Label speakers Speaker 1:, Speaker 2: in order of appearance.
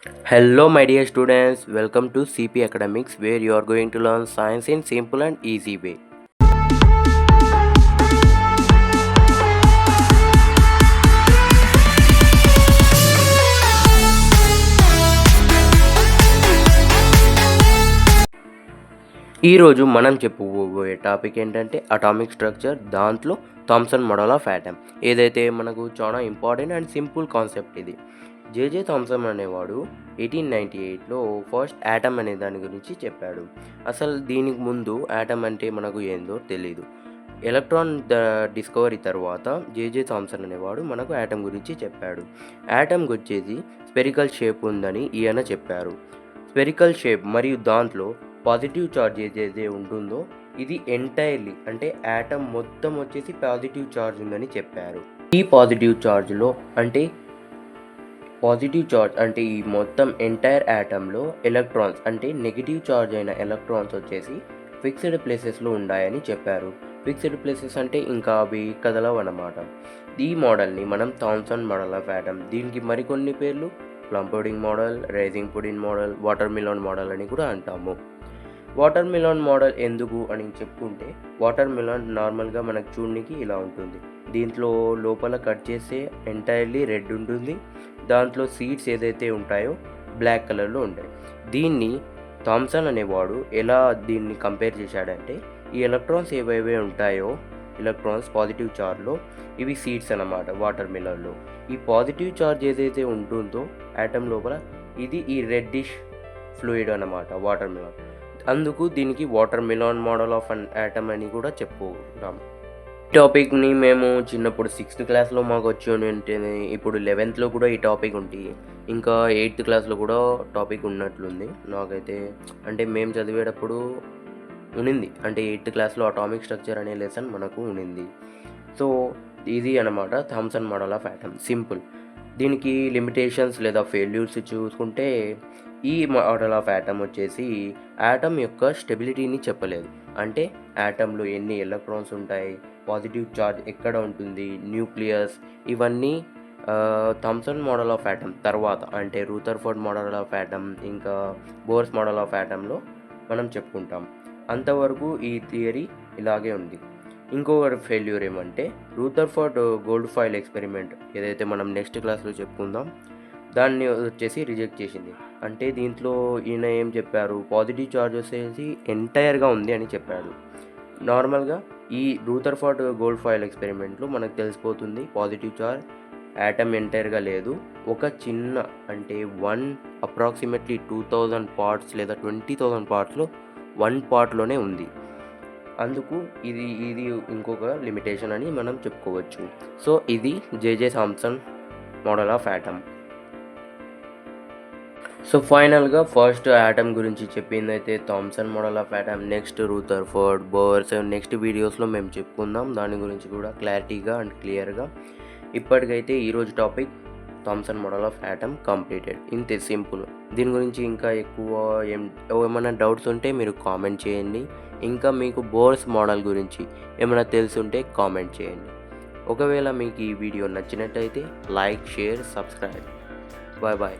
Speaker 1: Hello, my dear students. Welcome to CP Academics, where you are going to learn science in simple and easy way. ఈరోజు మనం చెప్పుకోబోయే topic ఏంటంటే atomic structure, దాంట్లో Thomson model of atom. ఏదైతే మనకు చాలా important and simple concept ఇది. J J Thomson అనేవాడు 1898లో ఫస్ట్ యాటమ్ అనే దాని గురించి చెప్పాడు. అసలు దీనికి ముందు యాటమ్ అంటే మనకు ఏందో తెలీదు. ఎలక్ట్రాన్ డిస్కవరీ తర్వాత జేజే థామ్సన్ అనేవాడు మనకు యాటమ్ గురించి చెప్పాడు. యాటమ్కి వచ్చేసి స్పెరికల్ షేప్ ఉందని ఈయన చెప్పారు. స్పెరికల్ షేప్ మరియు దాంట్లో పాజిటివ్ ఛార్జ్ ఏదైతే ఉంటుందో ఇది ఎంటైర్లీ అంటే యాటమ్ మొత్తం వచ్చేసి పాజిటివ్ ఛార్జ్ ఉందని చెప్పారు. ఈ పాజిటివ్ ఛార్జ్లో అంటే ఈ మొత్తం ఎంటైర్ యాటంలో ఎలక్ట్రాన్స్ అంటే నెగిటివ్ ఛార్జ్ అయిన ఎలక్ట్రాన్స్ వచ్చేసి ఫిక్స్డ్ ప్లేసెస్లో ఉన్నాయని చెప్పారు. ఫిక్స్డ్ ప్లేసెస్ అంటే ఇంకా అవి కదలవు అన్నమాట. ఈ మోడల్ని మనం థామ్సన్ మోడల్ ఆఫ్ ఆటమ్, దీనికి మరికొన్ని పేర్లు plum pudding model, rising pudding model, watermelon model అని కూడా అంటాము. వాటర్ మిలాన్ మోడల్ ఎందుకు అని చెప్పుకుంటే, వాటర్ మిలాన్ నార్మల్గా మనకు చూడడానికి ఇలా ఉంటుంది. దీంట్లో లోపల కట్ చేస్తే ఎంటైర్లీ రెడ్ ఉంటుంది. దాంట్లో సీడ్స్ ఏదైతే ఉంటాయో బ్లాక్ కలర్లో ఉంటాయి. దీన్ని థామ్సన్ అనేవాడు ఎలా దీన్ని కంపేర్ చేశాడంటే, ఈ ఎలక్ట్రాన్స్ ఏవైతే ఉంటాయో ఎలక్ట్రాన్స్ పాజిటివ్ ఛార్జ్లో ఇవి సీడ్స్ అన్నమాట. వాటర్ మిలాన్లో ఈ పాజిటివ్ ఛార్జ్ ఏదైతే ఉంటుందో యాటమ్ లోపల ఇది ఈ రెడ్డిష్ ఫ్లూయిడ్ అన్నమాట వాటర్ మిలాన్. అందుకు దీనికి watermelon model of an atom అని కూడా చెప్పుకుంటాం. ఈ టాపిక్ని మేము చిన్నప్పుడు 6th క్లాస్లో మాకు వచ్చి ఉంటేనే, ఇప్పుడు 11th కూడా ఈ టాపిక్ ఉంటుంది. ఇంకా 8th క్లాస్లో కూడా టాపిక్ ఉన్నట్లుంది నాకైతే. అంటే మేము చదివేటప్పుడు ఉనింది, అంటే 8th క్లాస్లో అటామిక్ స్ట్రక్చర్ అనే లెసన్ మనకు ఉనింది. సో ఇది అన్నమాట Thomson model of atom, simple. దీనికి లిమిటేషన్స్ లేదా ఫెయిల్యూర్స్ చూసుకుంటే, ఈ మోడల్ ఆఫ్ ఆటమ్ వచ్చేసి ఆటమ్ యొక్క స్టెబిలిటీని చెప్పలేదు. అంటే ఆటంలో ఎన్ని ఎలక్ట్రాన్స్ ఉంటాయి, పాజిటివ్ ఛార్జ్ ఎక్కడ ఉంటుంది, న్యూక్లియస్, ఇవన్నీ థామ్సన్ మోడల్ ఆఫ్ ఆటమ్ తర్వాత అంటే రూథర్ఫోర్డ్ మోడల్ ఆఫ్ ఆటమ్ ఇంకా బోర్స్ మోడల్ ఆఫ్ ఆటమ్లో మనం చెప్పుకుంటాం. అంతవరకు ఈ థియరీ ఇలాగే ఉంది. ఇంకొక ఫెయిల్యూర్ ఏమంటే రూథర్ఫోర్డ్ గోల్డ్ ఫాయిల్ ఎక్స్పెరిమెంట్, ఏదైతే మనం నెక్స్ట్ క్లాస్లో చెప్పుకుందాం, దాన్ని వచ్చేసి రిజెక్ట్ చేసింది. అంటే దీంట్లో ఈయన ఏం చెప్పారు, పాజిటివ్ ఛార్జ్ వచ్చేసి ఎంటైర్గా ఉంది అని చెప్పాడు. నార్మల్గా ఈ రూథర్ఫోర్డ్ గోల్డ్ ఫాయిల్ ఎక్స్పెరిమెంట్లో మనకు తెలిసిపోతుంది పాజిటివ్ ఛార్జ్ యాటమ్ ఎంటైర్గా లేదు. ఒక చిన్న అంటే అప్రాక్సిమేట్లీ 2000 పార్ట్స్ లేదా 20,000 పార్ట్స్లో 1 పార్ట్లోనే ఉంది. అందుకు ఇది ఇంకొక లిమిటేషన్ అని మనం చెప్పుకోవచ్చు. సో ఇది J J Thomson model of atom. So ఫైనల్గా ఫస్ట్ ఆటమ్ గురించి చెప్పింది అయితే Thomson model of atom. Next Rutherford, Bohr's next వీడియోస్లో మేము చెప్పుకుందాం దాని గురించి కూడా క్లారిటీగా అండ్ క్లియర్గా. ఇప్పటికైతే ఈరోజు topic Thomson model of atom completed. ఇంతే, సింపుల్. దీని గురించి ఇంకా ఎక్కువ ఏమైనా డౌట్స్ ఉంటే మీరు కామెంట్ చేయండి. ఇంకా మీకు బోర్స్ మోడల్ గురించి ఏమైనా తెలుసుంటే కామెంట్ చేయండి. ఒకవేళ మీకు ఈ వీడియో నచ్చినట్టయితే like, share, subscribe. Bye bye.